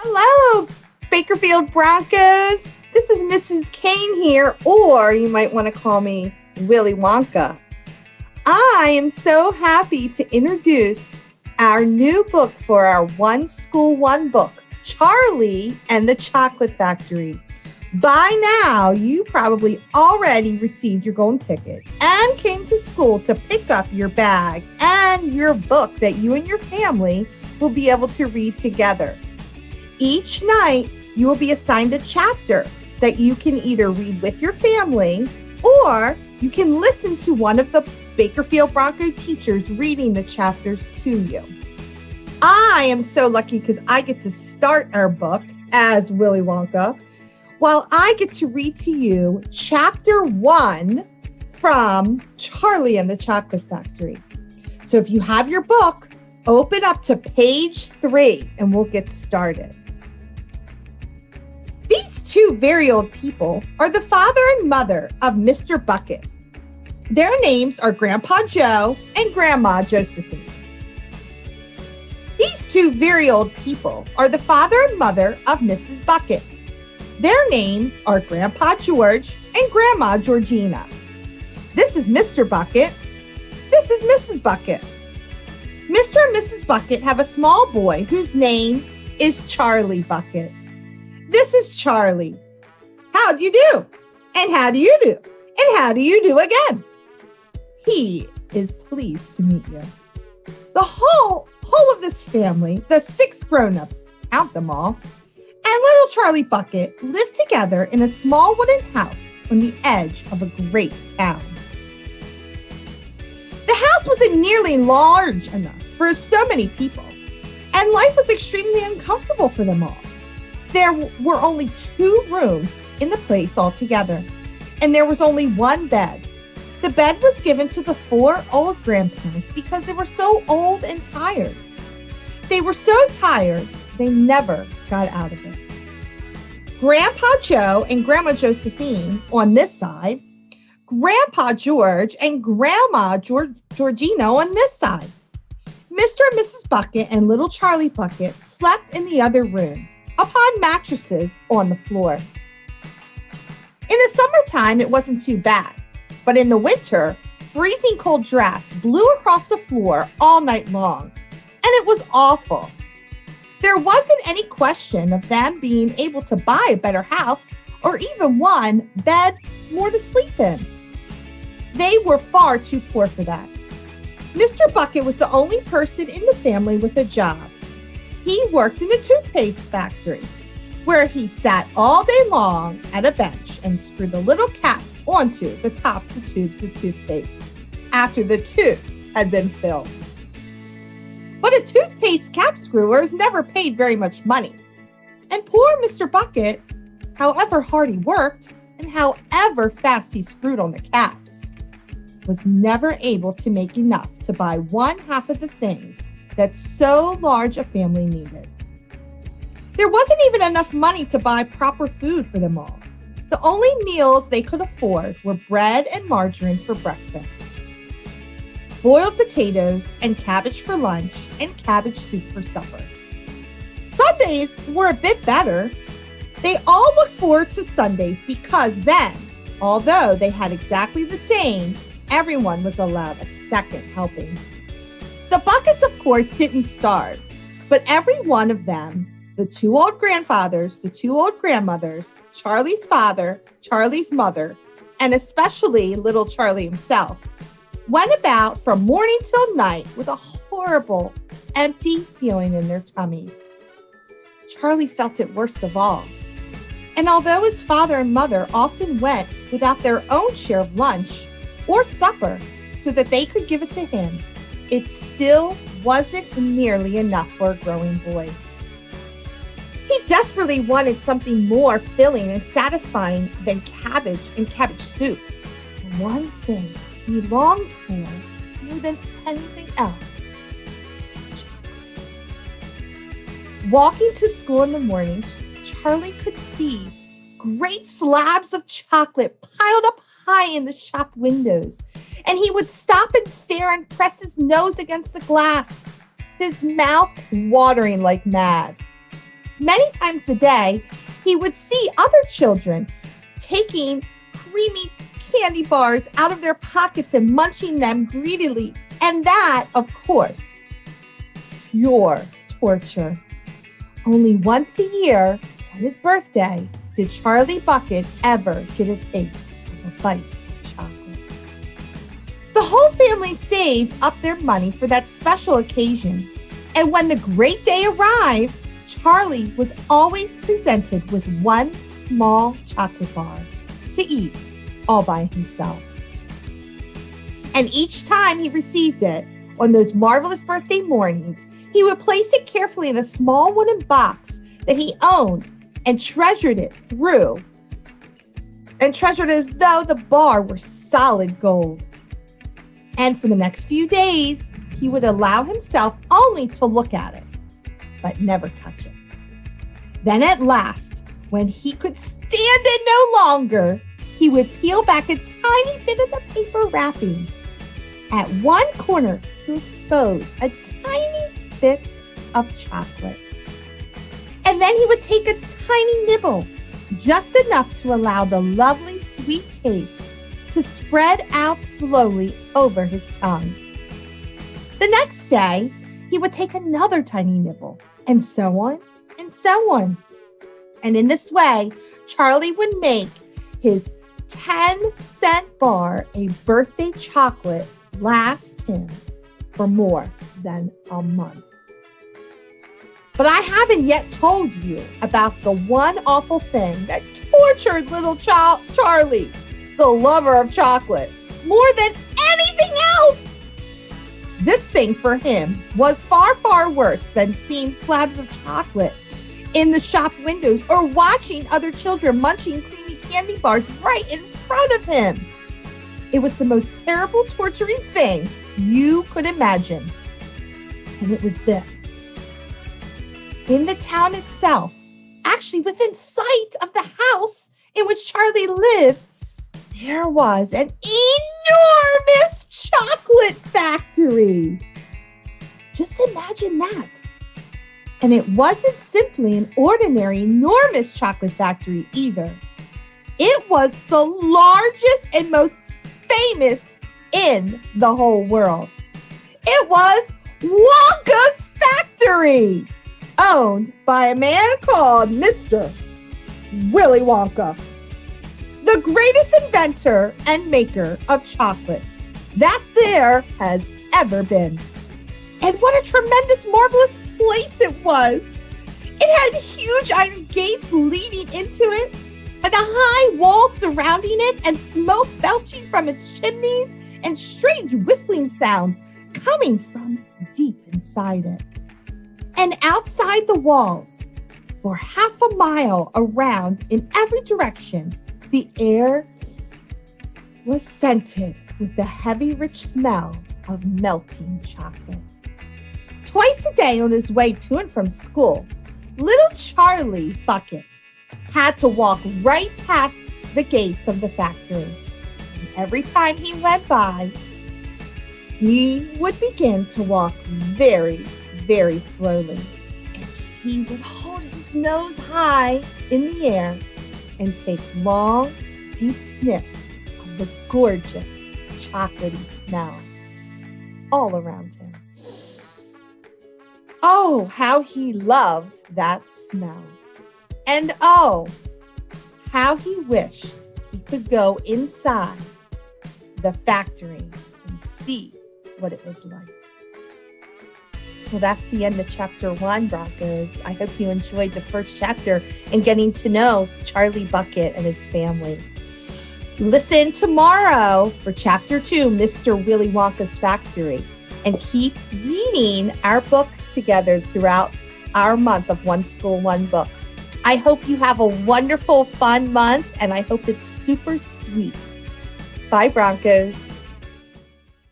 Hello, Bakerfield Broncos. This is Mrs. Kane here, or you might want to call me Willy Wonka. I am so happy to introduce our new book for our One School, One Book, Charlie and the Chocolate Factory. By now, you probably already received your golden ticket and came to school to pick up your bag and your book that you and your family will be able to read together. Each night, you will be assigned a chapter that you can either read with your family or you can listen to one of the Bakerfield Bronco teachers reading the chapters to you. I am so lucky because I get to start our book as Willy Wonka while I get to read to you chapter 1 from Charlie and the Chocolate Factory. So if you have your book, open up to page 3 and we'll get started. These two very old people are the father and mother of Mr. Bucket. Their names are Grandpa Joe and Grandma Josephine. These two very old people are the father and mother of Mrs. Bucket. Their names are Grandpa George and Grandma Georgina. This is Mr. Bucket. This is Mrs. Bucket. Mr. and Mrs. Bucket have a small boy whose name is Charlie Bucket. This is Charlie. How do you do? And how do you do? And how do you do again? He is pleased to meet you. The whole of this family, the 6 grown-ups, count them all, and little Charlie Bucket lived together in a small wooden house on the edge of a great town. The house wasn't nearly large enough for so many people, and life was extremely uncomfortable for them all. There were only 2 rooms in the place altogether, and there was only one bed. The bed was given to the 4 old grandparents because they were so old and tired. They were so tired, they never got out of it. Grandpa Joe and Grandma Josephine on this side, Grandpa George and Grandma Georgina on this side. Mr. and Mrs. Bucket and little Charlie Bucket slept in the other room upon mattresses on the floor. In the summertime, it wasn't too bad, but in the winter, freezing cold drafts blew across the floor all night long, and it was awful. There wasn't any question of them being able to buy a better house or even one bed more to sleep in. They were far too poor for that. Mr. Bucket was the only person in the family with a job. He worked in a toothpaste factory where he sat all day long at a bench and screwed the little caps onto the tops of tubes of toothpaste after the tubes had been filled. But a toothpaste cap screwer is never paid very much money. And poor Mr. Bucket, however hard he worked and however fast he screwed on the caps, was never able to make enough to buy one half of the things that so large a family needed. There wasn't even enough money to buy proper food for them all. The only meals they could afford were bread and margarine for breakfast, boiled potatoes and cabbage for lunch, and cabbage soup for supper. Sundays were a bit better. They all looked forward to Sundays because then, although they had exactly the same, everyone was allowed a second helping. The Buckets, of course, didn't starve, but every one of them, the 2 old grandfathers, the 2 old grandmothers, Charlie's father, Charlie's mother, and especially little Charlie himself, went about from morning till night with a horrible, empty feeling in their tummies. Charlie felt it worst of all. And although his father and mother often went without their own share of lunch or supper so that they could give it to him, it still wasn't nearly enough for a growing boy. He desperately wanted something more filling and satisfying than cabbage and cabbage soup. One thing he longed for more than anything else was chocolate. Walking to school in the mornings, Charlie could see great slabs of chocolate piled up high in the shop windows, and he would stop and stare and press his nose against the glass, his mouth watering like mad. Many times a day, he would see other children taking creamy candy bars out of their pockets and munching them greedily. And that, of course, pure torture. Only once a year, on his birthday, did Charlie Bucket ever get a taste of a bite of chocolate. The whole family saved up their money for that special occasion. And when the great day arrived, Charlie was always presented with one small chocolate bar to eat all by himself. And each time he received it, on those marvelous birthday mornings, he would place it carefully in a small wooden box that he owned and treasured it as though the bar were solid gold. And for the next few days, he would allow himself only to look at it, but never touch it. Then at last, when he could stand it no longer, he would peel back a tiny bit of the paper wrapping at one corner to expose a tiny bit of chocolate. And then he would take a tiny nibble, just enough to allow the lovely sweet taste to spread out slowly over his tongue. The next day, he would take another tiny nibble, and so on and so on. And in this way, Charlie would make his 10-cent bar a birthday chocolate last him for more than a month. But I haven't yet told you about the one awful thing that tortured little Charlie, the lover of chocolate, more than anything else. This thing for him was far, far worse than seeing slabs of chocolate in the shop windows or watching other children munching creamy candy bars right in front of him. It was the most terrible, torturing thing you could imagine. And it was this. In the town itself, actually within sight of the house in which Charlie lived, there was an enormous chocolate factory. Just imagine that. And it wasn't simply an ordinary, enormous chocolate factory either. It was the largest and most famous in the whole world. It was Wonka's factory, owned by a man called Mr. Willy Wonka, the greatest inventor and maker of chocolates that there has ever been. And what a tremendous, marvelous place it was. It had huge iron gates leading into it, and a high wall surrounding it, and smoke belching from its chimneys, and strange whistling sounds coming from deep inside it. And outside the walls, for half a mile around in every direction, the air was scented with the heavy, rich smell of melting chocolate. Twice a day on his way to and from school, little Charlie Bucket had to walk right past the gates of the factory. And every time he went by, he would begin to walk very, very slowly. And he would hold his nose high in the air and take long, deep sniffs of the gorgeous, chocolatey smell all around him. Oh, how he loved that smell. And oh, how he wished he could go inside the factory and see what it was like. Well, that's the end of chapter 1, Broncos. I hope you enjoyed the first chapter and getting to know Charlie Bucket and his family. Listen tomorrow for chapter 2, Mr. Willy Wonka's Factory, and keep reading our book together throughout our month of One School, One Book. I hope you have a wonderful, fun month, and I hope it's super sweet. Bye, Broncos.